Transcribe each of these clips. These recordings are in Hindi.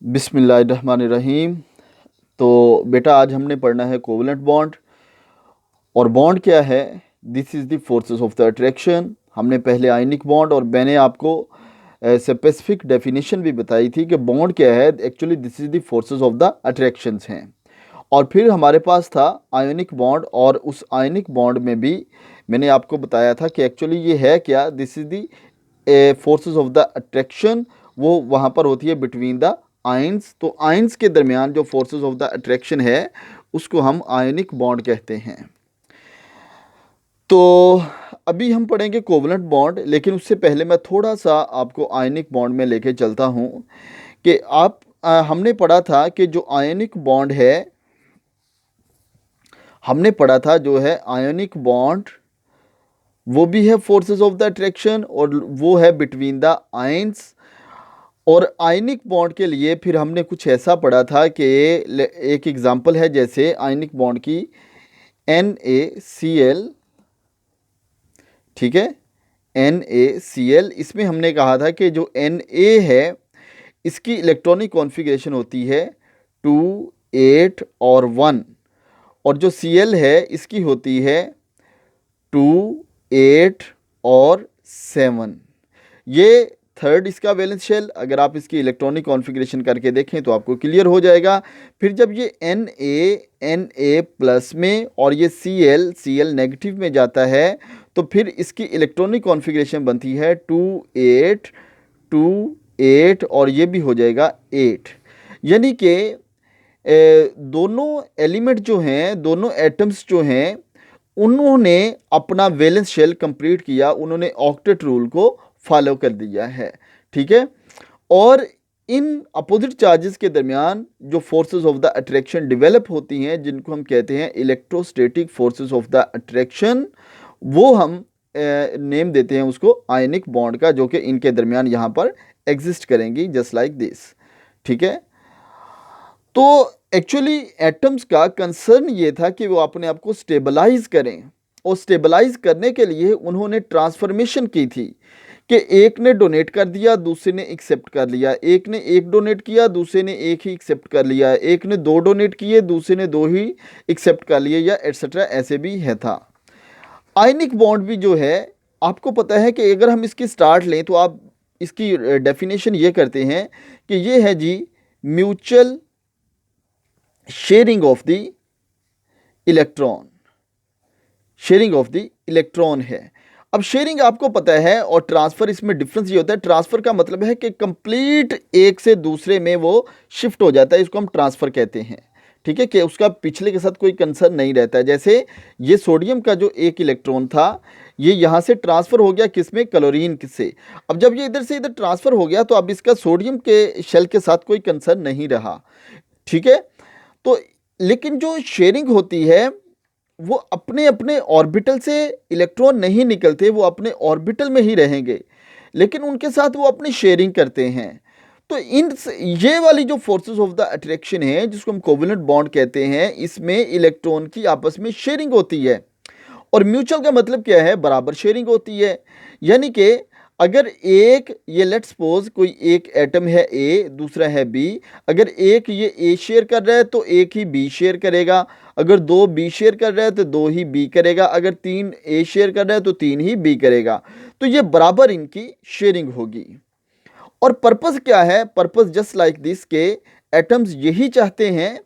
बिस्मिल्लाहिर्रहमानिर्रहीम। तो बेटा आज हमने पढ़ना है कोवलेंट बॉन्ड। और बॉन्ड क्या है? This is the forces of the attraction. हमने पहले आयनिक बॉन्ड और मैंने आपको स्पेसिफिक डेफिनेशन भी बताई थी कि बॉन्ड क्या है। Actually this is the forces of the attractions हैं। और फिर हमारे पास था आयनिक बॉन्ड, और उस आयनिक बॉन्ड में भी मैंने आपको बताया था कि एक्चुअली ये है क्या, this is the forces of the attraction. वो वहाँ पर होती है बिटवीन द आयंस। तो आयंस के दरमियान जो फोर्सेस ऑफ द अट्रैक्शन है उसको हम आयनिक बॉन्ड कहते हैं। तो अभी हम पढ़ेंगे कोवलेंट बॉन्ड, लेकिन उससे पहले मैं थोड़ा सा आपको आयनिक बॉन्ड में लेके चलता हूँ कि हमने पढ़ा था कि जो आयनिक बॉन्ड है, हमने पढ़ा था जो है आयनिक बॉन्ड, वो भी है फोर्सेस ऑफ द अट्रैक्शन और वो है बिटवीन द आयंस। और आयनिक बॉन्ड के लिए फिर हमने कुछ ऐसा पढ़ा था कि एक एग्जांपल है जैसे आयनिक बॉन्ड की NaCl, ठीक है, NaCl। इसमें हमने कहा था कि जो Na है इसकी इलेक्ट्रॉनिक कॉन्फ़िगरेशन होती है 2, 8 और 1, और जो Cl है इसकी होती है 2, 8 और 7। ये थर्ड इसका वैलेंस शेल। अगर आप इसकी इलेक्ट्रॉनिक कॉन्फ़िगरेशन करके देखें तो आपको क्लियर हो जाएगा। फिर जब ये Na प्लस में और ये Cl नेगेटिव में जाता है तो फिर इसकी इलेक्ट्रॉनिक कॉन्फ़िगरेशन बनती है 2, 8, 2, 8 और ये भी हो जाएगा 8। यानी कि दोनों एलिमेंट जो हैं, दोनों एटम्स जो हैं, उन्होंने अपना वैलेंस शेल कंप्लीट किया, उन्होंने ऑक्टेट रूल को फॉलो कर दिया है, ठीक है। और इन अपोजिट चार्जेस के दरमियान जो forces of the attraction develop होती हैं, जिनको हम कहते हैं electrostatic forces of the attraction, वो हम नेम देते हैं उसको आयनिक बॉन्ड का, जो कि इनके दरमियान यहाँ पर एग्जिस्ट करेंगी जस्ट लाइक दिस, ठीक है। तो एक्चुअली एटम्स का कंसर्न ये था कि वो अपने आप को स्टेबलाइज करें, और स्टेबलाइज करने के लिए उन्होंने ट्रांसफॉर्मेशन की थी कि एक ने डोनेट कर दिया, दूसरे ने एक्सेप्ट कर लिया, एक ने एक डोनेट किया, दूसरे ने एक ही एक्सेप्ट कर लिया, एक ने दो डोनेट किए, दूसरे ने दो ही एक्सेप्ट कर लिए, या एटसेट्रा, ऐसे भी है था। आयनिक बॉन्ड भी जो है, आपको पता है कि अगर हम इसकी स्टार्ट लें तो आप इसकी डेफिनेशन ये करते हैं कि ये है जी mutual sharing of the electron. Sharing of the electron है। अब शेयरिंग आपको पता है, और ट्रांसफर, इसमें डिफरेंस ये होता है, ट्रांसफर का मतलब है कि कंप्लीट एक से दूसरे में वो शिफ्ट हो जाता है, इसको हम ट्रांसफर कहते हैं, ठीक है, कि उसका पिछले के साथ कोई कंसर्न नहीं रहता है। जैसे ये सोडियम का जो एक इलेक्ट्रॉन था, ये यहाँ से ट्रांसफर हो गया किसमें, क्लोरीन से। अब जब ये इधर से इधर ट्रांसफर हो गया तो अब इसका सोडियम के शेल के साथ कोई कंसर्न नहीं रहा, ठीक है। तो लेकिन जो शेयरिंग होती है वो अपने अपने ऑर्बिटल से इलेक्ट्रॉन नहीं निकलते, वो अपने ऑर्बिटल में ही रहेंगे, लेकिन उनके साथ वो अपनी शेयरिंग करते हैं। तो इन ये वाली जो फोर्सेस ऑफ द अट्रैक्शन है, जिसको हम कोवेलेंट बॉन्ड कहते हैं, इसमें इलेक्ट्रॉन की आपस में शेयरिंग होती है। और म्यूचुअल का मतलब क्या है, बराबर शेयरिंग होती है। यानी कि अगर एक, ये लेट्स सपोज कोई एक एटम है ए, दूसरा है बी, अगर एक ये ए शेयर कर रहा है तो एक ही बी शेयर करेगा, अगर दो बी शेयर कर रहा है तो दो ही बी करेगा, अगर तीन ए शेयर कर रहा है तो तीन ही बी करेगा। तो ये बराबर इनकी शेयरिंग होगी। और पर्पस क्या है, पर्पस जस्ट लाइक दिस के एटम्स यही चाहते हैं।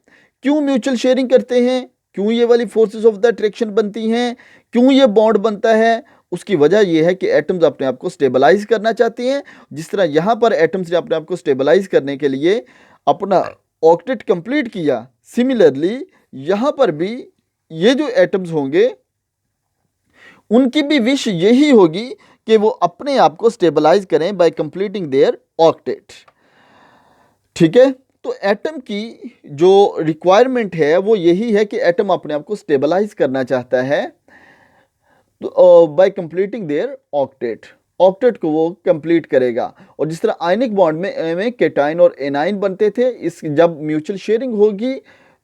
क्यों म्यूचुअल शेयरिंग करते हैं, क्यों ये वाली फोर्सेस ऑफ द अट्रैक्शन बनती हैं, क्यों ये बॉन्ड बनता है, उसकी वजह यह है कि एटम्स अपने आप को स्टेबलाइज करना चाहते हैं। जिस तरह यहाँ पर एटम्स ने अपने आप को स्टेबलाइज करने के लिए अपना ऑक्टेट कंप्लीट किया, सिमिलरली यहाँ पर भी ये जो एटम्स होंगे उनकी भी विश यही होगी कि वो अपने आप को स्टेबलाइज करें बाय कंप्लीटिंग देयर ऑक्टेट, ठीक है। तो एटम की जो रिक्वायरमेंट है वो यही है कि एटम अपने आप को स्टेबलाइज करना चाहता है, तो bye completing there octet, octet को वो कंप्लीट करेगा। और जिस तरह आयनिक बॉन्ड में केटाइन और एनाइन बनते थे, इस जब म्यूचुअल शेयरिंग होगी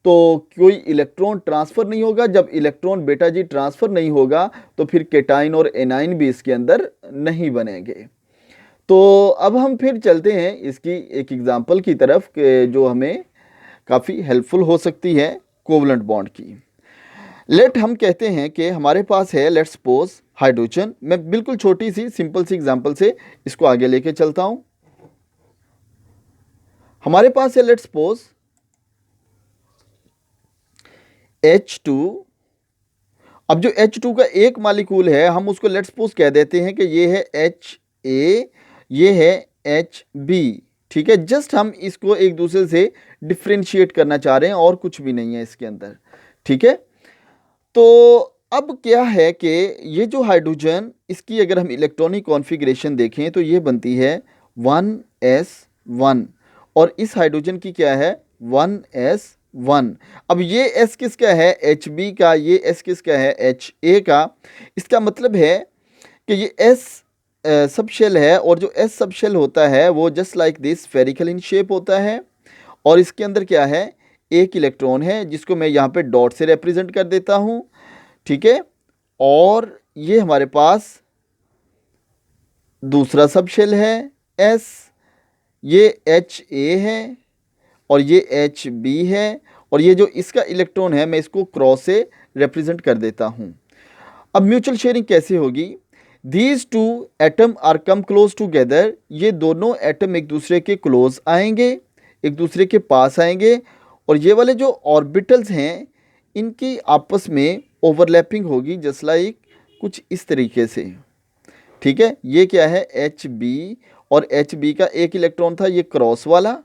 तो कोई इलेक्ट्रॉन ट्रांसफर नहीं होगा, जब इलेक्ट्रॉन बेटा जी ट्रांसफर नहीं होगा तो फिर केटाइन और एनाइन भी इसके अंदर नहीं बनेंगे। तो अब हम फिर चलते हैं इसकी एक एग्जांपल की तरफ जो हमें काफ़ी हेल्पफुल हो सकती है कोवलेंट बॉन्ड की। लेट हम कहते हैं कि हमारे पास है, लेट्स सपोज हाइड्रोजन। मैं बिल्कुल छोटी सी सिंपल सी एग्जांपल से इसको आगे लेके चलता हूं। हमारे पास है, लेट्स सपोज H2। अब जो H2 का एक मालिक्यूल है, हम उसको लेट्स सपोज कह देते हैं कि ये है HA, ये है HB। ठीक है, जस्ट हम इसको एक दूसरे से डिफ्रेंशिएट करना चाह रहे हैं और कुछ भी नहीं है इसके अंदर। ठीक है, तो अब क्या है कि ये जो हाइड्रोजन, इसकी अगर हम इलेक्ट्रॉनिक कॉन्फ़िगरेशन देखें तो ये बनती है 1s1, और इस हाइड्रोजन की क्या है 1s1। अब ये S किसका है HB का, ये S किसका है HA का। इसका मतलब है कि ये S सब शेल है, और जो S सब शेल होता है वो just like this spherical in shape होता है, और इसके अंदर क्या है एक इलेक्ट्रॉन है जिसको मैं यहाँ पे डॉट से रिप्रेजेंट कर देता हूँ। ठीक है, और ये हमारे पास दूसरा सब शेल है S, ये HA है और ये HB है, और ये जो इसका इलेक्ट्रॉन है मैं इसको क्रॉस से रिप्रेजेंट कर देता हूँ। अब म्यूचुअल शेयरिंग कैसे होगी? These two atom are come close together. ये दोनों एटम एक दूसरे के क्लोज आएंगे, एक दूसरे के पास आएंगे, और ये वाले जो ऑर्बिटल्स हैं इनकी आपस में ओवरलैपिंग होगी, जस्ट लाइक कुछ इस तरीके से। ठीक है, ये क्या है HB, और HB का एक इलेक्ट्रॉन था ये क्रॉस वाला,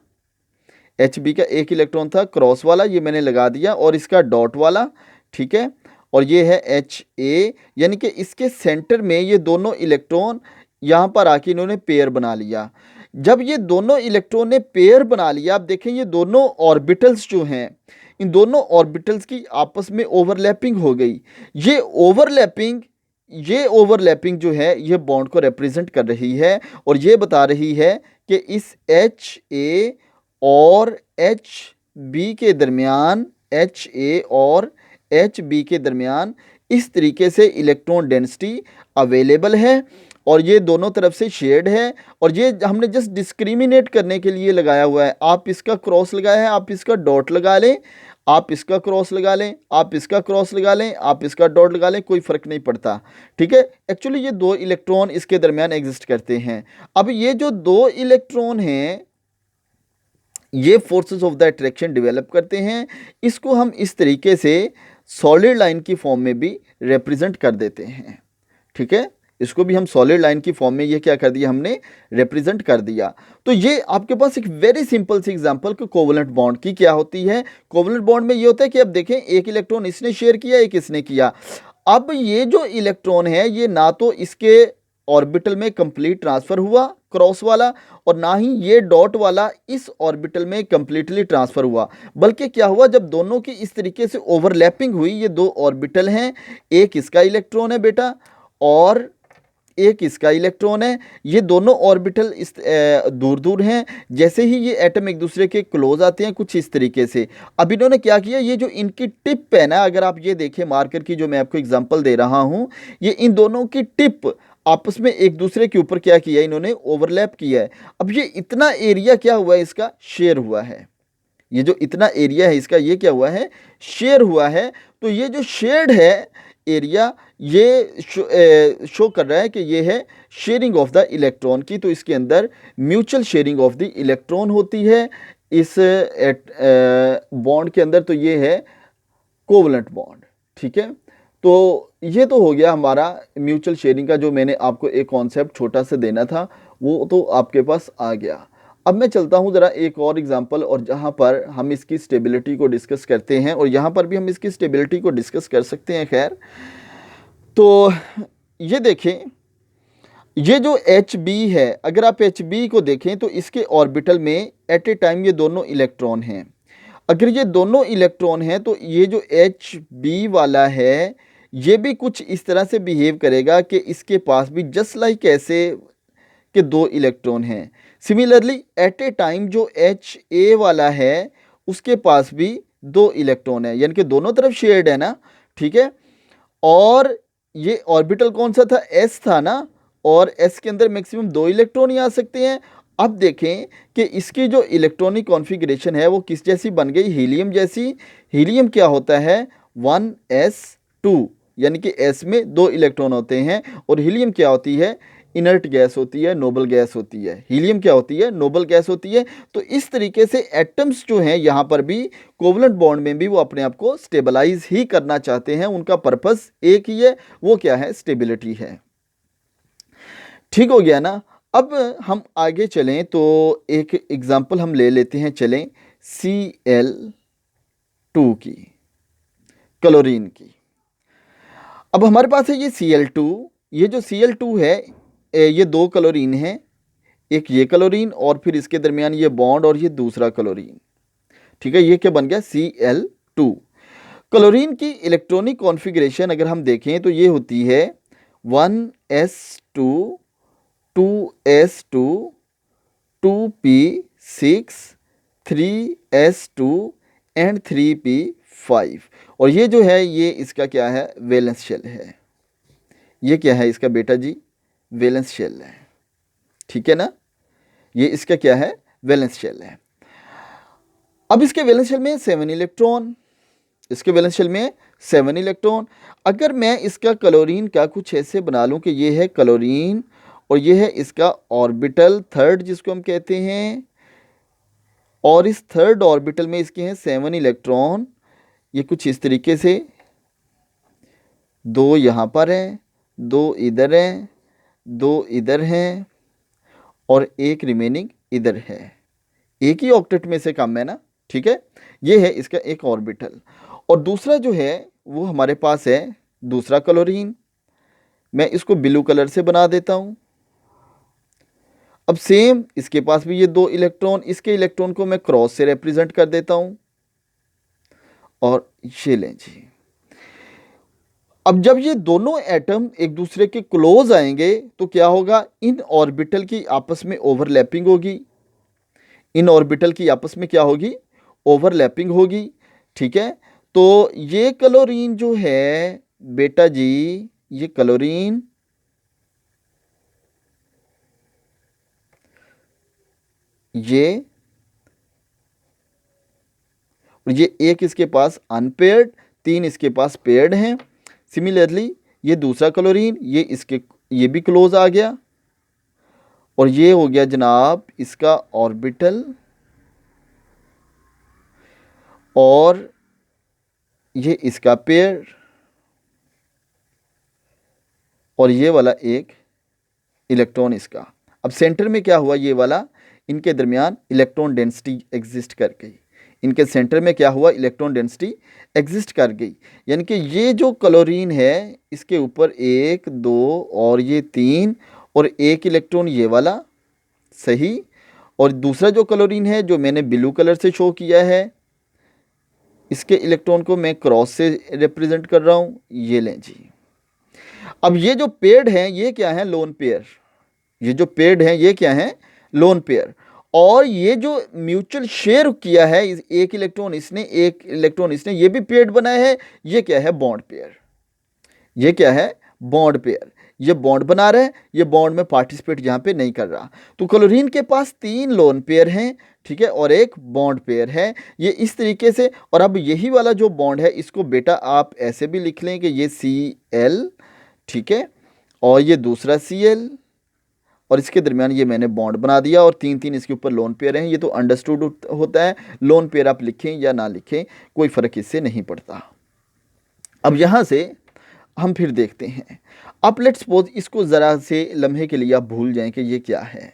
HB का एक इलेक्ट्रॉन था क्रॉस वाला, ये मैंने लगा दिया, और इसका डॉट वाला। ठीक है, और ये है HA, यानी कि इसके सेंटर में ये दोनों इलेक्ट्रॉन यहाँ पर आके इन्होंने पेयर बना लिया। जब ये दोनों इलेक्ट्रॉन ने पेयर बना लिया, आप देखें ये दोनों ऑर्बिटल्स जो हैं, इन दोनों ऑर्बिटल्स की आपस में ओवरलैपिंग हो गई। ये ओवरलैपिंग जो है ये बॉन्ड को रिप्रेजेंट कर रही है, और ये बता रही है कि इस HA और HB के दरमियान, HA और HB के दरमियान इस तरीके से इलेक्ट्रॉन डेंसिटी अवेलेबल है, और ये दोनों तरफ से शेयर्ड है, और ये हमने जस्ट डिस्क्रिमिनेट करने के लिए लगाया हुआ है। आप इसका क्रॉस लगाया है, आप इसका डॉट लगा लें, आप इसका क्रॉस लगा लें, आप इसका क्रॉस लगा लें, आप इसका डॉट लगा लें, कोई फ़र्क नहीं पड़ता। ठीक है, एक्चुअली ये दो इलेक्ट्रॉन इसके दरमियान एग्जिस्ट करते हैं। अब ये जो दो इलेक्ट्रॉन हैं ये forces of the attraction develop करते हैं। इसको हम इस तरीके से सॉलिड लाइन की फॉर्म में भी रिप्रेजेंट कर देते हैं। ठीक है, इसको भी हम सॉलिड लाइन की फॉर्म में ये क्या कर दिया, हमने रिप्रेजेंट कर दिया। तो ये आपके पास एक वेरी सिंपल सी एग्जांपल कि कोवलेंट बॉन्ड की क्या होती है। कोवलेंट बॉन्ड में ये होता है कि अब देखें एक इलेक्ट्रॉन इसने शेयर किया, एक इसने किया। अब ये जो इलेक्ट्रॉन है ये ना तो इसके ऑर्बिटल में कंप्लीट ट्रांसफर हुआ क्रॉस वाला, और ना ही ये डॉट वाला इस ऑर्बिटल में कंप्लीटली ट्रांसफर हुआ, बल्कि क्या हुआ जब दोनों की इस तरीके से ओवरलैपिंग हुई, ये दो ऑर्बिटल हैं, एक इसका इलेक्ट्रॉन है बेटा और एक इसका इलेक्ट्रॉन है, ये दोनों ऑर्बिटल इस दूर दूर हैं। जैसे ही ये एटम एक दूसरे के क्लोज आते हैं कुछ इस तरीके से, अब इन्होंने क्या किया, ये जो इनकी टिप है ना, अगर आप ये देखें मार्कर की जो मैं आपको एग्जांपल दे रहा हूं, ये इन दोनों की टिप आपस में एक दूसरे के ऊपर क्या किया, इन्होंने ओवरलैप किया है। अब ये इतना एरिया क्या हुआ है, इसका शेयर हुआ है। ये जो इतना एरिया है इसका ये क्या हुआ है, शेयर हुआ है। तो ये जो शेयर्ड है एरिया, ये शो कर रहा है कि ये है शेयरिंग ऑफ द इलेक्ट्रॉन की। तो इसके अंदर mutual sharing of the electron होती है इस बॉन्ड के अंदर। तो ये है कोवलेंट बॉन्ड। ठीक है, तो ये तो हो गया हमारा म्यूचुअल शेयरिंग का, जो मैंने आपको एक कॉन्सेप्ट छोटा सा देना था वो तो आपके पास आ गया। अब मैं चलता हूँ ज़रा एक और एग्जांपल, और जहाँ पर हम इसकी स्टेबिलिटी को डिस्कस करते हैं, और यहाँ पर भी हम इसकी स्टेबिलिटी को डिस्कस कर सकते हैं। खैर, तो ये देखें, ये जो HB है, अगर आप HB को देखें तो इसके ऑर्बिटल में एट ए टाइम ये दोनों इलेक्ट्रॉन हैं। अगर ये दोनों इलेक्ट्रॉन हैं तो ये जो HB वाला है ये भी कुछ इस तरह से बिहेव करेगा कि इसके पास भी जस्ट लाइक ऐसे कि दो इलेक्ट्रॉन हैं। सिमिलरली एट ए टाइम जो HA वाला है उसके पास भी दो इलेक्ट्रॉन है, यानी कि दोनों तरफ शेयर्ड है ना। ठीक है, और ये ऑर्बिटल कौन सा था, S था ना, और s के अंदर मैक्सिमम 2 इलेक्ट्रॉन ही आ सकते हैं। अब देखें कि इसकी जो इलेक्ट्रॉनिक कॉन्फ़िगरेशन है वो किस जैसी बन गई, हीलियम जैसी। हीलियम क्या होता है 1s2, यानी कि s में 2 इलेक्ट्रॉन होते हैं। और हीलियम क्या होती है, इनर्ट गैस होती है, नोबल गैस होती है। हीलियम क्या होती है, नोबल गैस होती है। तो इस तरीके से एटम्स जो हैं यहाँ पर भी कोवलेंट बॉन्ड में भी वो अपने आप को स्टेबलाइज ही करना चाहते हैं। उनका पर्पस एक ही है, वो क्या है, स्टेबिलिटी है। ठीक हो गया ना। अब हम आगे चलें तो एक एग्जांपल हम ले लेते हैं, चलें Cl2 की, क्लोरीन की। अब हमारे पास है ये Cl2। ये जो Cl2 है ये 2 क्लोरीन है, एक ये क्लोरीन और फिर इसके दरमियान ये बॉन्ड और ये दूसरा क्लोरीन। ठीक है, ये क्या बन गया Cl2। क्लोरीन की इलेक्ट्रॉनिक कॉन्फ़िगरेशन अगर हम देखें तो ये होती है 1s2 2s2 2p6 3s2 and 3p5। और ये जो है ये इसका क्या है, वैलेंस शेल है। ये क्या है इसका बेटा जी, वैलेंस शेल है। ठीक है ना, ये इसका क्या है, वैलेंस शेल है। अब इसके वैलेंस शेल में 7 इलेक्ट्रॉन, इसके वैलेंस शेल में 7 इलेक्ट्रॉन। अगर मैं इसका क्लोरीन का कुछ ऐसे बना लूं कि ये है क्लोरीन और ये है इसका ऑर्बिटल थर्ड जिसको हम कहते हैं, और इस थर्ड ऑर्बिटल में इसके हैं 7 इलेक्ट्रॉन। ये कुछ इस तरीके से, 2 यहाँ पर हैं, 2 इधर हैं, 2 इधर हैं और एक रिमेनिंग इधर है। एक ही ऑक्टेट में से कम है ना। ठीक है, ये है इसका एक ऑर्बिटल। और दूसरा जो है वो हमारे पास है दूसरा क्लोरीन। मैं इसको ब्लू कलर से बना देता हूं। अब सेम इसके पास भी ये 2 इलेक्ट्रॉन, इसके इलेक्ट्रॉन को मैं क्रॉस से रिप्रेजेंट कर देता हूं और ये लें जी। अब जब ये दोनों एटम एक दूसरे के क्लोज आएंगे तो क्या होगा, इन ऑर्बिटल की आपस में ओवरलैपिंग होगी। इन ऑर्बिटल की आपस में क्या होगी, ओवरलैपिंग होगी। ठीक है, तो ये क्लोरीन जो है बेटा जी, ये क्लोरीन ये एक इसके पास अनपेयर्ड, 3 इसके पास पेयर्ड हैं। सिमिलरली ये दूसरा क्लोरीन ये भी क्लोज आ गया और ये हो गया जनाब इसका ऑर्बिटल, और ये इसका पेयर, और ये वाला एक इलेक्ट्रॉन इसका। अब सेंटर में क्या हुआ, ये वाला, इनके दरमियान इलेक्ट्रॉन डेंसिटी एग्जिस्ट कर गई। इनके सेंटर में क्या हुआ, इलेक्ट्रॉन डेंसिटी एग्जिस्ट कर गई। यानी कि ये जो क्लोरीन है इसके ऊपर 1 2 और ये 3 और एक इलेक्ट्रॉन ये वाला, सही। और दूसरा जो क्लोरीन है जो मैंने ब्लू कलर से शो किया है, इसके इलेक्ट्रॉन को मैं क्रॉस से रिप्रेजेंट कर रहा हूँ, ये लें जी। अब ये जो पेयर्ड हैं ये क्या है, लोन पेयर। ये जो पेयर्ड हैं ये क्या है, लोन पेयर। और ये जो म्यूचुअल शेयर किया है, एक इलेक्ट्रॉन इसने एक इलेक्ट्रॉन इसने, ये भी पेयर्ड बनाया है। ये क्या है, बॉन्ड पेयर। ये क्या है, बॉन्ड पेयर। ये बॉन्ड बना रहा है, ये बॉन्ड में पार्टिसिपेट यहाँ पे नहीं कर रहा। तो क्लोरीन के पास 3 लोन पेयर हैं, ठीक है, और एक बॉन्ड पेयर है। ये इस तरीके से। और अब यही वाला जो बॉन्ड है इसको बेटा आप ऐसे भी लिख लें कि ये Cl, ठीक है, और ये दूसरा Cl, और इसके दरमियान ये मैंने बॉन्ड बना दिया और 3 इसके ऊपर लोन पेयर हैं। ये तो अंडरस्टूड होता है, लोन पेयर आप लिखें या ना लिखें कोई फ़र्क इससे नहीं पड़ता। अब यहाँ से हम फिर देखते हैं। अब लेट्स सपोज इसको ज़रा से लम्हे के लिए आप भूल जाएं कि ये क्या है।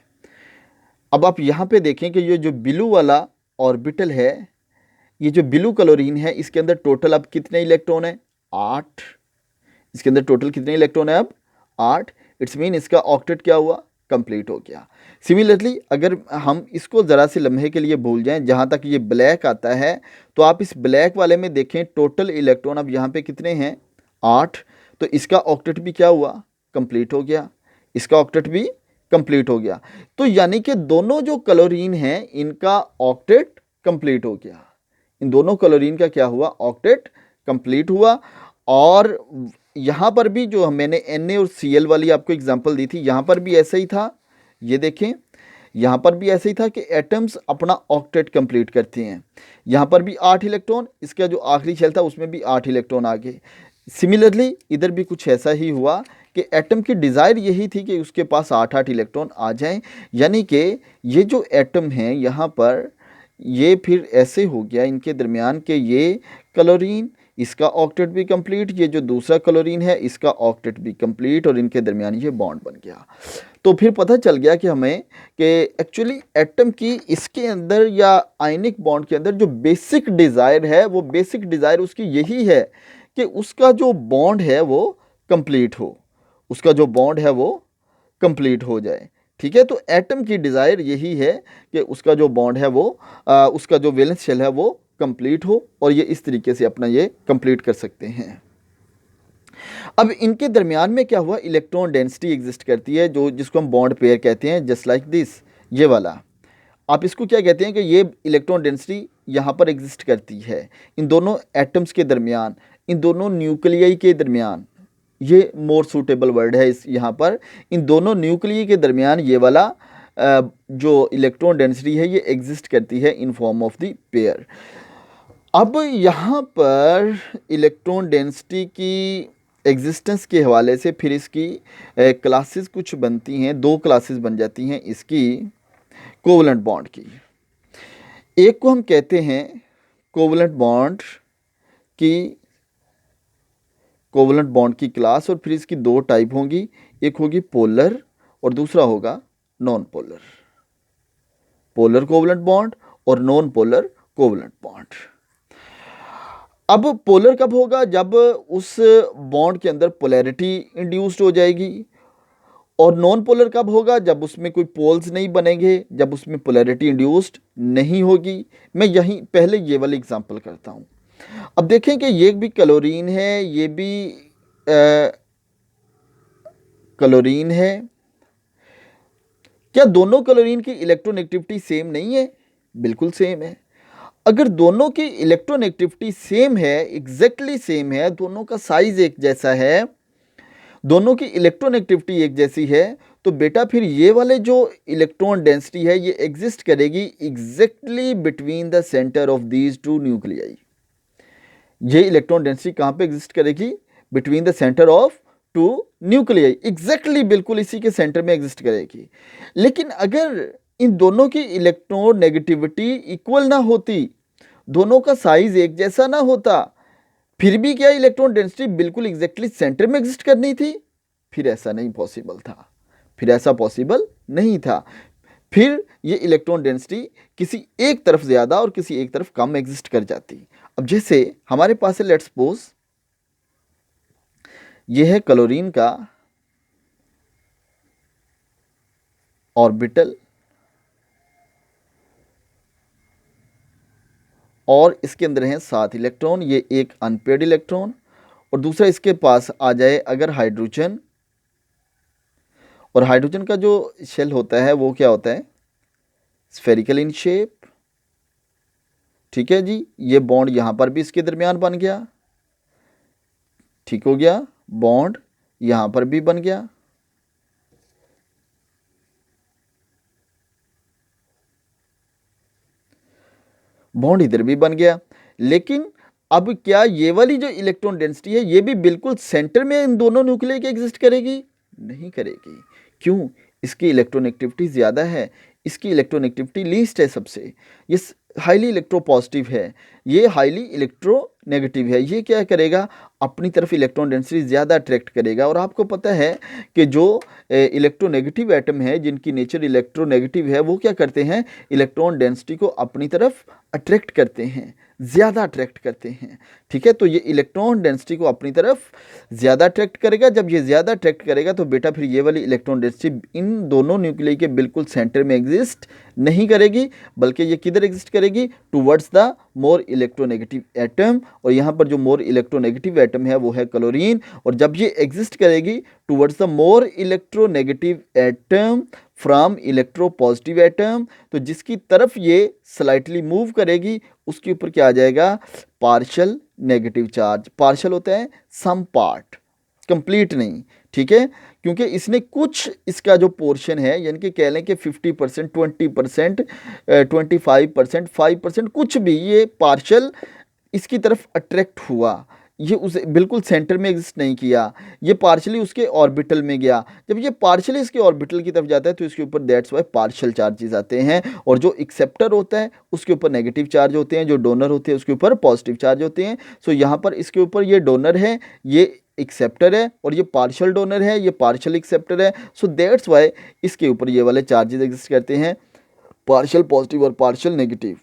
अब आप यहाँ पे देखें कि ये जो ब्लू वाला ऑर्बिटल है, ये जो ब्लू क्लोरीन है, इसके अंदर टोटल अब कितने इलेक्ट्रॉन है, 8। इसके अंदर टोटल कितने इलेक्ट्रॉन है अब, 8। इट्स मीन इसका ऑक्टेट क्या हुआ, कंप्लीट हो गया। सिमिलरली अगर हम इसको ज़रा से लम्हे के लिए भूल जाएं, जहाँ तक ये ब्लैक आता है, तो आप इस ब्लैक वाले में देखें टोटल इलेक्ट्रॉन अब यहाँ पे कितने हैं, 8। तो इसका ऑक्टेट भी क्या हुआ, कंप्लीट हो गया। इसका ऑक्टेट भी कंप्लीट हो गया। तो यानी कि दोनों जो क्लोरीन हैं इनका ऑक्टेट कंप्लीट हो गया। इन दोनों क्लोरीन का क्या हुआ, ऑक्टेट कंप्लीट हुआ। और यहाँ पर भी जो मैंने Na और Cl वाली आपको एग्जांपल दी थी, यहाँ पर भी ऐसा ही था। ये देखें, यहाँ पर भी ऐसे ही था कि एटम्स अपना ऑक्टेट कंप्लीट करते हैं। यहाँ पर भी 8 इलेक्ट्रॉन, इसका जो आखिरी शेल था उसमें भी 8 इलेक्ट्रॉन आ गए। सिमिलरली इधर भी कुछ ऐसा ही हुआ कि एटम की डिज़ायर यही थी कि उसके पास 8-8 इलेक्ट्रॉन आ जाएं, यानी कि ये जो एटम हैं यहाँ पर, ये फिर ऐसे हो गया इनके दरमियान कि ये क्लोरीन, इसका ऑक्टेट भी कंप्लीट, ये जो दूसरा क्लोरीन है इसका ऑक्टेट भी कंप्लीट, और इनके दरमियान ये बॉन्ड बन गया। तो फिर पता चल गया कि हमें कि एक्चुअली एटम की इसके अंदर या आयनिक बॉन्ड के अंदर जो बेसिक डिज़ायर है, वो बेसिक डिज़ायर उसकी यही है कि उसका जो बॉन्ड है वो कंप्लीट हो, उसका जो बॉन्ड है वो कंप्लीट हो जाए। ठीक है, तो एटम की डिज़ायर यही है कि उसका जो बॉन्ड है वो उसका जो वैलेंस शेल है वो कंप्लीट हो, और ये इस तरीके से अपना ये कंप्लीट कर सकते हैं। अब इनके दरमियान में क्या हुआ, इलेक्ट्रॉन डेंसिटी एग्जिस्ट करती है, जो जिसको हम बॉन्ड पेयर कहते हैं, जस्ट लाइक दिस, ये वाला। आप इसको क्या कहते हैं कि ये इलेक्ट्रॉन डेंसिटी यहाँ पर एग्जिस्ट करती है इन दोनों एटम्स के दरमियान, इन दोनों न्यूक्लियाई के दरमियान। ये मोर सूटेबल वर्ड है इस यहाँ पर, इन दोनों न्यूक्लियाई के दरमियान ये वाला जो इलेक्ट्रॉन डेंसिटी है ये एग्जिस्ट करती है in form of the pair. अब यहाँ पर इलेक्ट्रॉन डेंसिटी की एग्जिस्टेंस के हवाले से फिर इसकी क्लासेस कुछ बनती हैं, दो क्लासेस बन जाती हैं इसकी कोवलेंट बॉन्ड की। एक को हम कहते हैं कोवलेंट बॉन्ड की क्लास, और फिर इसकी दो टाइप होंगी, एक होगी पोलर और दूसरा होगा non polar. Polar covalent bond और नॉन पोलर कोवलेंट बॉन्ड। अब पोलर कब होगा, जब उस बॉन्ड के अंदर पोलैरिटी इंड्यूस्ड हो जाएगी, और नॉन पोलर कब होगा, जब उसमें कोई पोल्स नहीं बनेंगे, जब उसमें पोलैरिटी इंड्यूस्ड नहीं होगी। मैं यहीं पहले ये वाली एग्जांपल करता हूँ। अब देखें कि ये भी क्लोरीन है, ये भी क्लोरीन है। क्या दोनों क्लोरीन की इलेक्ट्रोनेगेटिविटी सेम नहीं है? बिल्कुल सेम है। अगर दोनों की इलेक्ट्रोनेगेटिविटी सेम है, एग्जैक्टली सेम है, दोनों का साइज एक जैसा है, दोनों की इलेक्ट्रोनेगेटिविटी एक जैसी है, तो बेटा फिर ये वाले जो इलेक्ट्रॉन डेंसिटी है ये एग्जिस्ट करेगी exactly between the centre of these two nuclei. ये इलेक्ट्रॉन डेंसिटी कहाँ पे एग्जिस्ट करेगी? Between the centre of two nuclei, exactly बिल्कुल इसी के सेंटर में एग्जिस्ट करेगी। लेकिन अगर इन दोनों की इलेक्ट्रॉन नेगेटिविटी इक्वल ना होती, दोनों का साइज एक जैसा ना होता, फिर भी क्या इलेक्ट्रॉन डेंसिटी बिल्कुल एग्जैक्टली सेंटर में एग्जिस्ट करनी थी? फिर ऐसा नहीं पॉसिबल था, फिर ऐसा पॉसिबल नहीं था। फिर ये इलेक्ट्रॉन डेंसिटी किसी एक तरफ ज़्यादा और किसी एक तरफ कम एग्जिस्ट कर जाती। अब जैसे हमारे पास है, लेट्स सपोज ये है क्लोरीन का ऑर्बिटल, और इसके अंदर हैं 7 इलेक्ट्रॉन, ये एक अनपेयर्ड इलेक्ट्रॉन, और दूसरा इसके पास आ जाए अगर हाइड्रोजन, और हाइड्रोजन का जो शेल होता है वो क्या होता है? Spherical in shape. ठीक है जी, ये बॉन्ड यहां पर भी इसके दरमियान बन गया, ठीक हो गया, बॉन्ड यहां पर भी बन गया। बॉन्ड इधर भी बन गया। लेकिन अब क्या ये वाली जो इलेक्ट्रॉन डेंसिटी है ये भी बिल्कुल सेंटर में इन दोनों न्यूक्लियाई के एग्जिस्ट करेगी? नहीं करेगी। क्यों? इसकी इलेक्ट्रोनेगेटिविटी ज़्यादा है, इसकी इलेक्ट्रोनेगेटिविटी लीस्ट है सबसे। ये हाईली इलेक्ट्रोपॉजिटिव है, ये हाईली इलेक्ट्रोनेगेटिव है। ये क्या करेगा? अपनी तरफ इलेक्ट्रॉन डेंसिटी ज़्यादा अट्रैक्ट करेगा। और आपको पता है कि जो इलेक्ट्रोनेगेटिव एटम है, जिनकी नेचर इलेक्ट्रोनेगेटिव है, वो क्या करते हैं? इलेक्ट्रॉन डेंसिटी को अपनी तरफ अट्रैक्ट करते हैं, ज़्यादा अट्रैक्ट करते हैं। ठीक है, तो ये इलेक्ट्रॉन डेंसिटी को अपनी तरफ ज़्यादा अट्रैक्ट करेगा। जब ये ज़्यादा अट्रैक्ट करेगा तो बेटा फिर ये वाली इलेक्ट्रॉन डेंसिटी इन दोनों न्यूक्लियाई के बिल्कुल सेंटर में एग्जिस्ट नहीं करेगी, बल्कि ये किधर एग्जिस्ट करेगी? Towards the more electronegative atom. और यहाँ पर जो मोर इलेक्ट्रोनेगेटिव एटम है वो है क्लोरीन। और जब ये एग्जिस्ट करेगी towards the more electronegative atom from electropositive atom, तो जिसकी तरफ ये स्लाइटली मूव करेगी उसके ऊपर क्या आ जाएगा? Partial negative charge. पार्शियल होता है सम पार्ट, कंप्लीट नहीं, ठीक है, क्योंकि इसने कुछ इसका जो पोर्शन है यानी कि कह लें कि 50%, 20%, 25%, 5% कुछ भी ये पार्शल इसकी तरफ अट्रैक्ट हुआ, ये उसे बिल्कुल सेंटर में एग्जिस्ट नहीं किया, ये पार्शली उसके ऑर्बिटल में गया। जब ये पार्शली इसके ऑर्बिटल की तरफ जाता है तो इसके ऊपर दैट्स वाई पार्शियल चार्जेस आते हैं, और जो एक्सेप्टर होता है उसके ऊपर नेगेटिव चार्ज होते हैं, जो डोनर होते हैं उसके ऊपर पॉजिटिव चार्ज होते हैं। सो यहाँ पर इसके ऊपर ये डोनर है, ये एक्सेप्टर है, और ये पार्शियल डोनर है, ये पार्शियल एक्सेप्टर है। सो दैट्स वाई इसके ऊपर ये वाले चार्जेस एग्जिस्ट करते हैं, पार्शियल पॉजिटिव और पार्शियल नेगेटिव।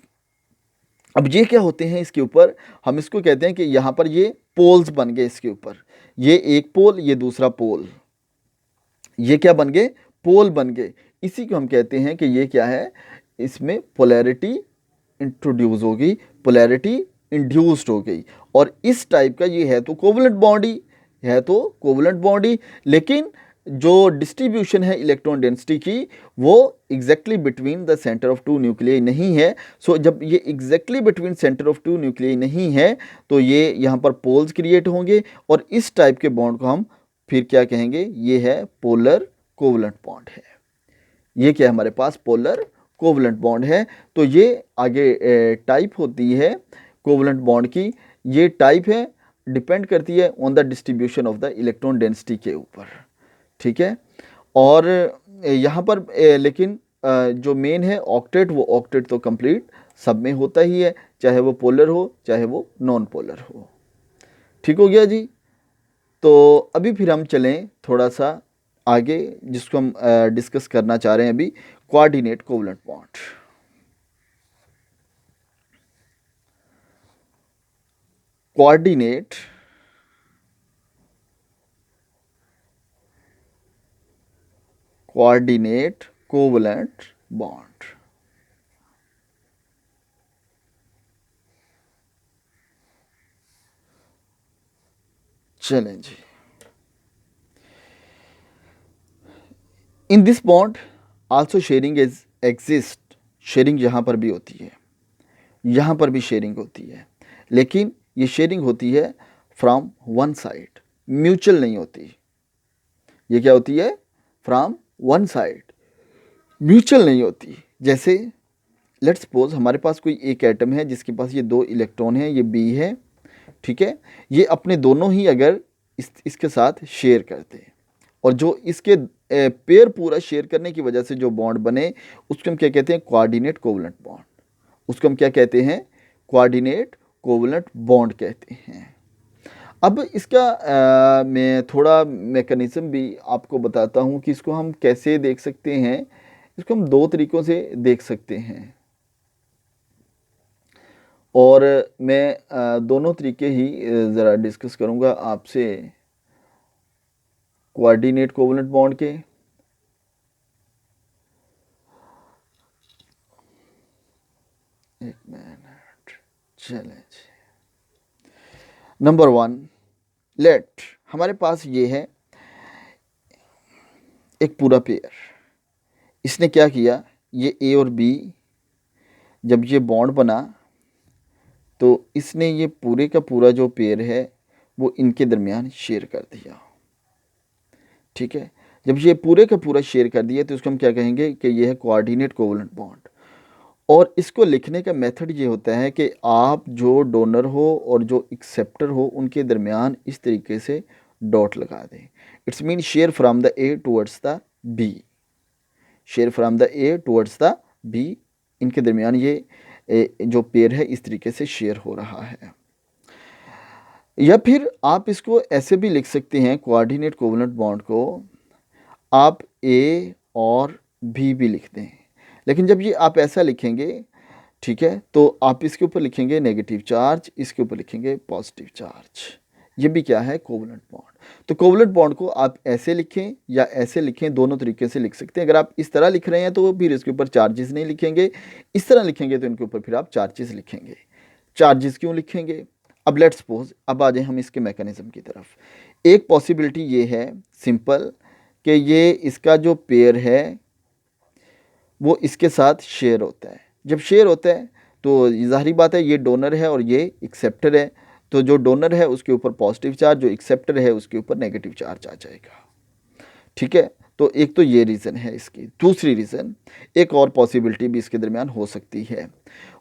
अब ये क्या होते हैं इसके ऊपर, हम इसको कहते हैं कि यहाँ पर ये पोल्स बन गए इसके ऊपर, ये एक पोल, ये दूसरा पोल, ये क्या बन गए, पोल बन गए। इसी को हम कहते हैं कि ये क्या है, इसमें पोलैरिटी इंट्रोड्यूस हो गई, पोलैरिटी इंड्यूस्ड हो गई। और इस टाइप का ये है तो कोवलेंट बॉन्ड ही है, तो कोवलेंट बॉन्ड ही, लेकिन जो डिस्ट्रीब्यूशन है इलेक्ट्रॉन डेंसिटी की वो exactly between the centre of two nuclei नहीं है। सो जब ये exactly between centre of two nuclei नहीं है तो ये यहाँ पर पोल्स क्रिएट होंगे, और इस टाइप के बॉन्ड को हम फिर क्या कहेंगे, ये है पोलर कोवलेंट बॉन्ड है। ये क्या है हमारे पास, पोलर कोवलेंट बॉन्ड है। तो ये आगे टाइप होती है कोवलेंट बॉन्ड की, ये टाइप है, डिपेंड करती है on the distribution of the electron density के ऊपर, ठीक है। और यहाँ पर लेकिन जो मेन है ऑक्टेट, वो ऑक्टेट तो कंप्लीट सब में होता ही है, चाहे वो पोलर हो चाहे वो नॉन पोलर हो। ठीक हो गया जी। तो अभी फिर हम चलें थोड़ा सा आगे, जिसको हम डिस्कस करना चाह रहे हैं अभी, coordinate covalent bond. Coordinate covalent bond. चलें जी। In this bond also sharing is exist, sharing यहाँ पर भी होती है, यहाँ पर भी शेयरिंग होती है, लेकिन ये शेयरिंग होती है फ्रॉम वन साइड, म्यूचुअल नहीं होती। ये क्या होती है, फ्रॉम वन साइड, म्यूचुअल नहीं होती। जैसे लेट्स सपोज हमारे पास कोई एक एटम है जिसके पास ये 2 इलेक्ट्रॉन है, ये बी है, ठीक है, ये अपने दोनों ही अगर इसके साथ शेयर करते हैं, और जो इसके पेयर पूरा शेयर करने की वजह से जो बॉन्ड बने उसको हम क्या कहते हैं, कोऑर्डिनेट कोवलेंट बॉन्ड। उसको हम क्या कहते हैं, कोऑर्डिनेट कोवलेंट बॉन्ड कहते हैं। अब इसका मैं थोड़ा मैकेनिज्म भी आपको बताता हूँ कि इसको हम कैसे देख सकते हैं। इसको हम 2 तरीक़ों से देख सकते हैं, और मैं दोनों तरीके ही ज़रा डिस्कस करूँगा आपसे कोऑर्डिनेट कोवलेंट बॉन्ड के। एक मिनट, चलें जी। नंबर 1, लेट हमारे पास ये है एक पूरा पेयर, इसने क्या किया, ये ए और बी जब ये बॉन्ड बना तो इसने ये पूरे का पूरा जो पेयर है वो इनके दरमियान शेयर कर दिया, ठीक है। जब ये पूरे का पूरा शेयर कर दिया तो इसको हम क्या कहेंगे कि ये है कोऑर्डिनेट कोवलेंट बॉन्ड। और इसको लिखने का मेथड ये होता है कि आप जो डोनर हो और जो एक्सेप्टर हो उनके दरमियान इस तरीके से डॉट लगा दें। It's mean share from the A towards the B, share from the A towards the B, इनके दरमियान ये जो पेयर है इस तरीके से शेयर हो रहा है। या फिर आप इसको ऐसे भी लिख सकते हैं, कोऑर्डिनेट कोवलेंट बॉन्ड को आप ए और बी भी लिख दें, लेकिन जब ये आप ऐसा लिखेंगे, ठीक है, तो आप इसके ऊपर लिखेंगे नेगेटिव चार्ज, इसके ऊपर लिखेंगे पॉजिटिव चार्ज। ये भी क्या है, कोवलेंट बॉन्ड। तो कोवलेंट बॉन्ड को आप ऐसे लिखें या ऐसे लिखें, दोनों तरीके से लिख सकते हैं। अगर आप इस तरह लिख रहे हैं तो फिर इसके ऊपर चार्जेस नहीं लिखेंगे, इस तरह लिखेंगे तो इनके ऊपर फिर आप चार्जेस लिखेंगे। चार्जेस क्यों लिखेंगे, अब लेट्स सपोज अब आ जाए हम इसके मैकेनिज्म की तरफ। एक पॉसिबिलिटी ये है सिंपल कि ये इसका जो पेयर है वो इसके साथ शेयर होता है। जब शेयर होता है तो ज़ाहिरी बात है ये डोनर है और ये एक्सेप्टर है, तो तो जो डोनर है उसके ऊपर पॉजिटिव चार्ज, जो एक्सेप्टर है उसके ऊपर नेगेटिव चार्ज आ जाएगा। ठीक है, तो एक तो ये रीज़न है इसकी। दूसरी रीज़न, एक और पॉसिबिलिटी भी इसके दरमियान हो सकती है,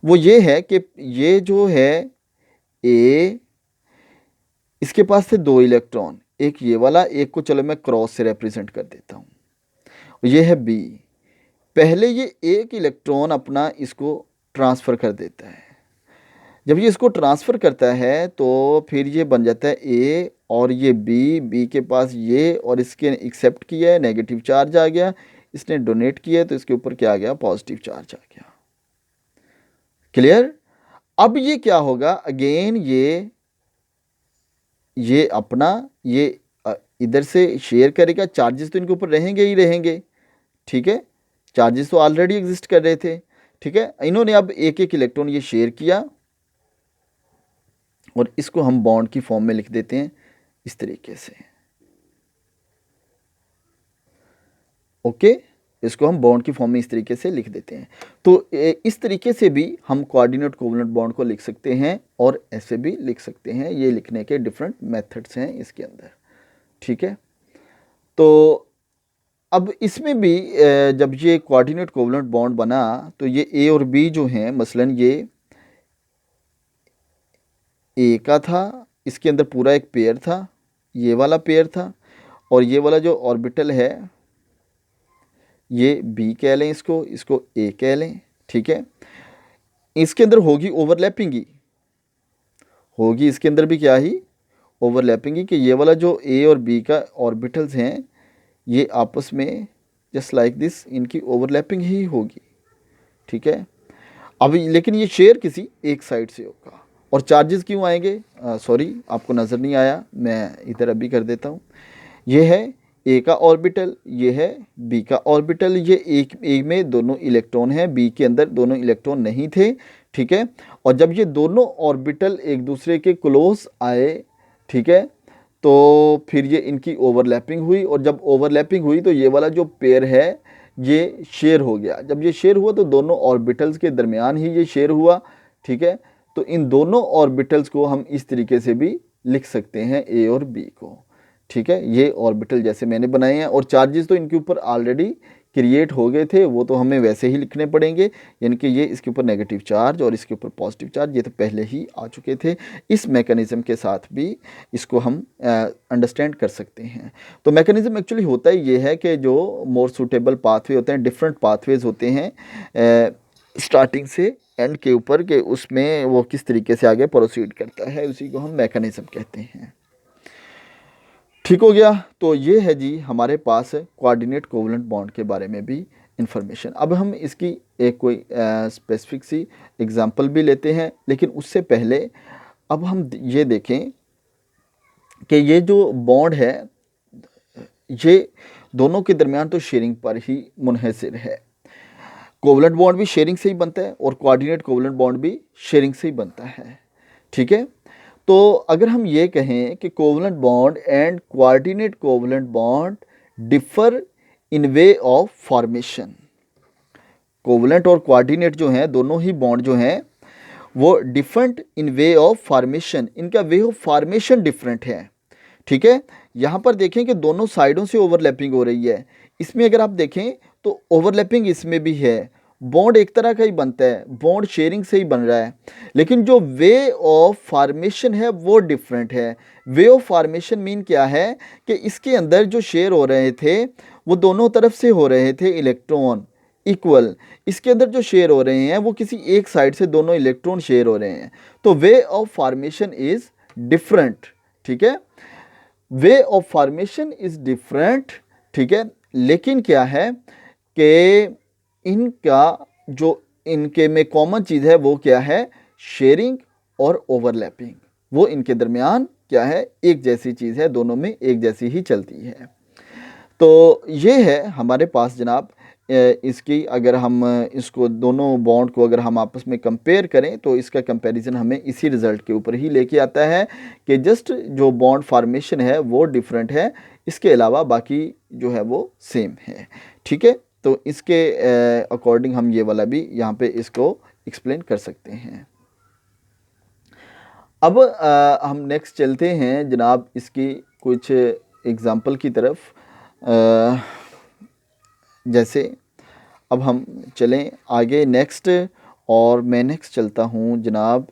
वो ये है कि ये जो है ए, इसके पास थे 2 इलेक्ट्रॉन, एक ये वाला, एक को चलो मैं क्रॉस से रिप्रेजेंट कर देता हूँ, ये है बी। पहले ये एक इलेक्ट्रॉन अपना इसको ट्रांसफ़र कर देता है। जब ये इसको ट्रांसफ़र करता है तो फिर ये बन जाता है ए, और ये बी के पास ये, और इसके एक्सेप्ट किया है, नेगेटिव चार्ज आ गया, इसने डोनेट किया है तो इसके ऊपर क्या आ गया, पॉजिटिव चार्ज आ गया। क्लियर? अब ये क्या होगा, अगेन ये अपना ये इधर से शेयर करेगा, चार्जेस तो इनके ऊपर रहेंगे ही रहेंगे। ठीक है, चार्जेस तो ऑलरेडी एग्जिस्ट कर रहे थे। ठीक है, इन्होंने अब एक एक इलेक्ट्रॉन ये शेयर किया, और इसको हम बॉन्ड की फॉर्म में लिख देते हैं इस तरीके से। ओके, इसको हम बॉन्ड की फॉर्म में इस तरीके से लिख देते हैं। तो इस तरीके से भी हम कोऑर्डिनेट कोवलेंट बॉन्ड को लिख सकते हैं, और ऐसे भी लिख सकते हैं। ये लिखने के डिफरेंट मेथड्स हैं इसके अंदर। ठीक है, तो अब इसमें भी जब ये कोऑर्डिनेट कोवलेंट बॉन्ड बना तो ये ए और बी जो हैं, मसलन ये ए का था, इसके अंदर पूरा एक पेयर था, ये वाला पेयर था, और ये वाला जो ऑर्बिटल है ये बी कह लें, इसको ए कह लें। ठीक है, इसके अंदर होगी ओवरलैपिंग ही होगी, इसके अंदर भी क्या ही ओवरलैपिंग ही, कि ये वाला जो ए और बी का ऑर्बिटल्स हैं ये आपस में जस्ट लाइक दिस इनकी ओवरलैपिंग ही होगी। ठीक है, अब लेकिन ये शेयर किसी एक साइड से होगा। और चार्जेस क्यों आएंगे, सॉरी आपको नज़र नहीं आया, मैं इधर अभी कर देता हूँ। ये है ए का ऑर्बिटल, ये है बी का ऑर्बिटल। ये एक ए में दोनों इलेक्ट्रॉन हैं, बी के अंदर दोनों इलेक्ट्रॉन नहीं थे। ठीक है, और जब ये दोनों ऑर्बिटल एक दूसरे के क्लोज आए, ठीक है, तो फिर ये इनकी ओवरलैपिंग हुई, और जब ओवरलैपिंग हुई तो ये वाला जो पेयर है ये शेयर हो गया। जब ये शेयर हुआ तो दोनों ऑर्बिटल्स के दरमियान ही ये शेयर हुआ। ठीक है, तो इन दोनों ऑर्बिटल्स को हम इस तरीके से भी लिख सकते हैं, ए और बी को। ठीक है, ये ऑर्बिटल जैसे मैंने बनाए हैं, और चार्जेस तो इनके ऊपर ऑलरेडी क्रिएट हो गए थे, वो तो हमें वैसे ही लिखने पड़ेंगे, यानी कि ये इसके ऊपर नेगेटिव चार्ज और इसके ऊपर पॉजिटिव चार्ज, ये तो पहले ही आ चुके थे। इस मैकेनिज़्म के साथ भी इसको हम अंडरस्टैंड कर सकते हैं। तो मैकेनिज़्म एक्चुअली होता ही ये है कि जो मोर सूटेबल पाथवे होते हैं, डिफरेंट पाथवेज होते हैं स्टार्टिंग से एंड के ऊपर, के उसमें वो किस तरीके से आगे प्रोसीड करता है, उसी को हम मैकेनिज़्म कहते हैं। ठीक हो गया, तो ये है जी हमारे पास कोऑर्डिनेट कोवलेंट बॉन्ड के बारे में भी इंफॉर्मेशन। अब हम इसकी एक कोई स्पेसिफिक सी एग्जांपल भी लेते हैं, लेकिन उससे पहले अब हम ये देखें कि ये जो बॉन्ड है ये दोनों के दरमियान तो शेयरिंग पर ही मुनहसर है। कोवलेंट बॉन्ड भी शेयरिंग से ही बनता है, और कोऑर्डिनेट कोवलेंट बॉन्ड भी शेयरिंग से ही बनता है। ठीक है, तो अगर हम ये कहें कि covalent bond and coordinate covalent bond differ in way of formation, covalent और कोऑर्डिनेट जो हैं दोनों ही बॉन्ड जो हैं वो different in way of formation, इनका वे ऑफ फॉर्मेशन डिफरेंट है। ठीक है, यहाँ पर देखें कि दोनों साइडों से ओवरलैपिंग हो रही है। इसमें अगर आप देखें तो ओवरलैपिंग इसमें भी है, बॉन्ड एक तरह का ही बनता है, बॉन्ड शेयरिंग से ही बन रहा है, लेकिन जो वे ऑफ फॉर्मेशन है वो डिफरेंट है। वे ऑफ फॉर्मेशन मीन क्या है कि इसके अंदर जो शेयर हो रहे थे वो दोनों तरफ से हो रहे थे इलेक्ट्रॉन इक्वल, इसके अंदर जो शेयर हो रहे हैं वो किसी एक साइड से दोनों इलेक्ट्रॉन शेयर हो रहे हैं, तो way of formation is different. ठीक है, way of formation is different. ठीक है, लेकिन क्या है कि इनका जो इनके में कॉमन चीज़ है वो क्या है, शेयरिंग और ओवरलैपिंग, वो इनके दरमियान क्या है, एक जैसी चीज़ है, दोनों में एक जैसी ही चलती है। तो ये है हमारे पास जनाब इसकी, अगर हम इसको दोनों बॉन्ड को अगर हम आपस में कंपेयर करें तो इसका कंपैरिजन हमें इसी रिज़ल्ट के ऊपर ही लेके आता है कि जस्ट जो बॉन्ड फॉर्मेशन है वो डिफरेंट है, इसके अलावा बाकी जो है वो सेम है। ठीक है, तो इसके अकॉर्डिंग हम ये वाला भी यहाँ पे इसको एक्सप्लेन कर सकते हैं। अब हम नेक्स्ट चलते हैं जनाब इसकी कुछ एग्ज़ाम्पल की तरफ। जैसे अब हम चलें आगे नेक्स्ट, और मैं नेक्स्ट चलता हूँ जनाब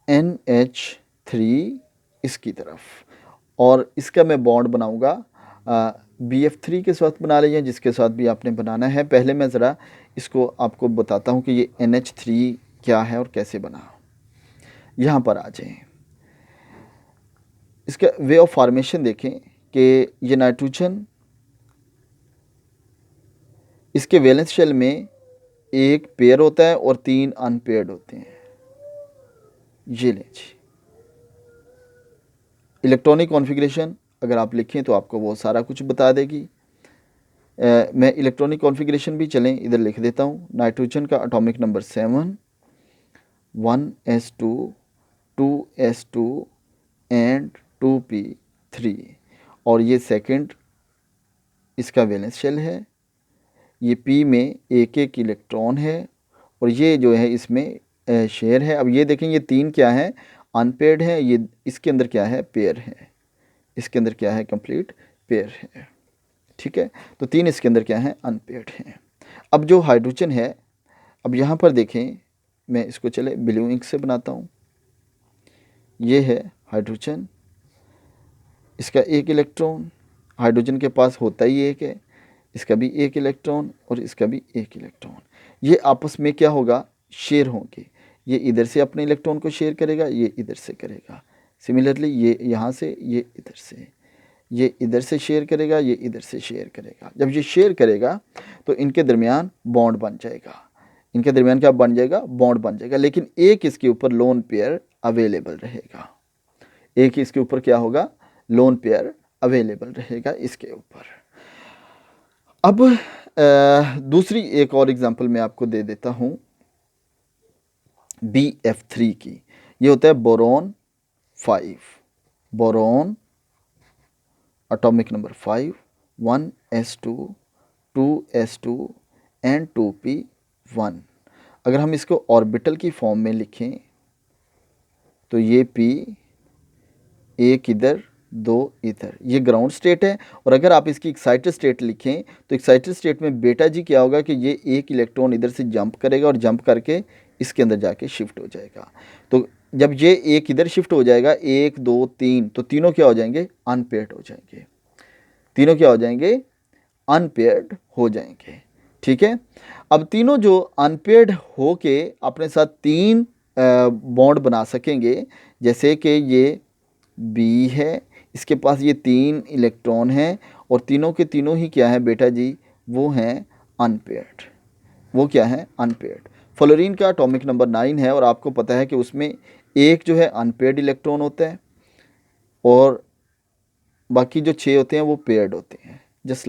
NH3 इसकी तरफ, और इसका मैं बॉन्ड बनाऊँगा BF3 के साथ बना लीजिए, जिसके साथ भी आपने बनाना है। पहले मैं ज़रा इसको आपको बताता हूँ कि ये NH3 क्या है और कैसे बना। यहाँ पर आ जाएं, इसका वे ऑफ फॉर्मेशन देखें कि ये नाइट्रोजन, इसके वैलेंस शेल में एक पेयर होता है और 3 अनपेयर्ड होते हैं। ये लें जी, इलेक्ट्रॉनिक कॉन्फ़िगरेशन अगर आप लिखें तो आपको वो सारा कुछ बता देगी। मैं इलेक्ट्रॉनिक कॉन्फ़िगरेशन भी चलें इधर लिख देता हूँ। नाइट्रोजन का atomic number 7, 1s2, 2s2 and 2p3, और ये सेकंड इसका वैलेंस शेल है। ये p में एक एक इलेक्ट्रॉन है, और ये जो है इसमें शेयर है। अब ये देखें, ये 3 क्या है, अनपेयर्ड है। ये इसके अंदर क्या है, पेयर है। इसके अंदर क्या है, कंप्लीट पेयर है। ठीक है, तो 3 इसके अंदर क्या है, अनपेयर्ड हैं। अब जो हाइड्रोजन है, अब यहाँ पर देखें, मैं इसको चले ब्लू इंक से बनाता हूँ। ये है हाइड्रोजन, इसका एक इलेक्ट्रॉन, हाइड्रोजन के पास होता ही एक है, इसका भी एक इलेक्ट्रॉन और इसका भी एक इलेक्ट्रॉन। ये आपस में क्या होगा, शेयर होंगे। ये इधर से अपने इलेक्ट्रॉन को शेयर करेगा, ये इधर से करेगा। सिमिलरली ये यहाँ से, ये इधर से, ये इधर से शेयर करेगा, ये इधर से शेयर करेगा। जब ये शेयर करेगा तो इनके दरमियान बॉन्ड बन जाएगा। इनके दरमियान क्या बन जाएगा, बॉन्ड बन जाएगा। लेकिन एक इसके ऊपर लोन पेयर अवेलेबल रहेगा। एक इसके ऊपर क्या होगा, लोन पेयर अवेलेबल रहेगा इसके ऊपर। अब दूसरी एक और एग्जांपल मैं आपको दे देता हूँ BF3 की। ये होता है boron 5, boron atomic number 5, 1s2, 2s2 and 2p1। अगर हम इसको ऑर्बिटल की फॉर्म में लिखें तो ये p, एक इधर, 2 इधर, ये ग्राउंड स्टेट है। और अगर आप इसकी एक्साइटेड स्टेट लिखें तो एक्साइटेड स्टेट में बेटा जी क्या होगा कि ये एक इलेक्ट्रॉन इधर से जंप करेगा और जंप करके इसके अंदर जाके शिफ्ट हो जाएगा। तो जब ये एक इधर शिफ्ट हो जाएगा, 1 2 3, तो तीनों क्या हो जाएंगे, अनपेयर्ड हो जाएंगे। तीनों क्या हो जाएंगे, अनपेयर्ड हो जाएंगे। ठीक है, अब तीनों जो अनपेयर्ड हो के अपने साथ 3 बॉन्ड बना सकेंगे। जैसे कि ये बी है, इसके पास ये 3 इलेक्ट्रॉन हैं और तीनों के तीनों ही क्या है बेटा जी, वो हैं अनपेयर्ड। वो क्या है, अनपेयर्ड। फ्लोरीन का एटॉमिक नंबर 9 है और आपको पता है कि उसमें एक जो है अनपेयर्ड इलेक्ट्रॉन होता है और बाकी जो 6 होते हैं वो पेयर्ड होते हैं। जस्ट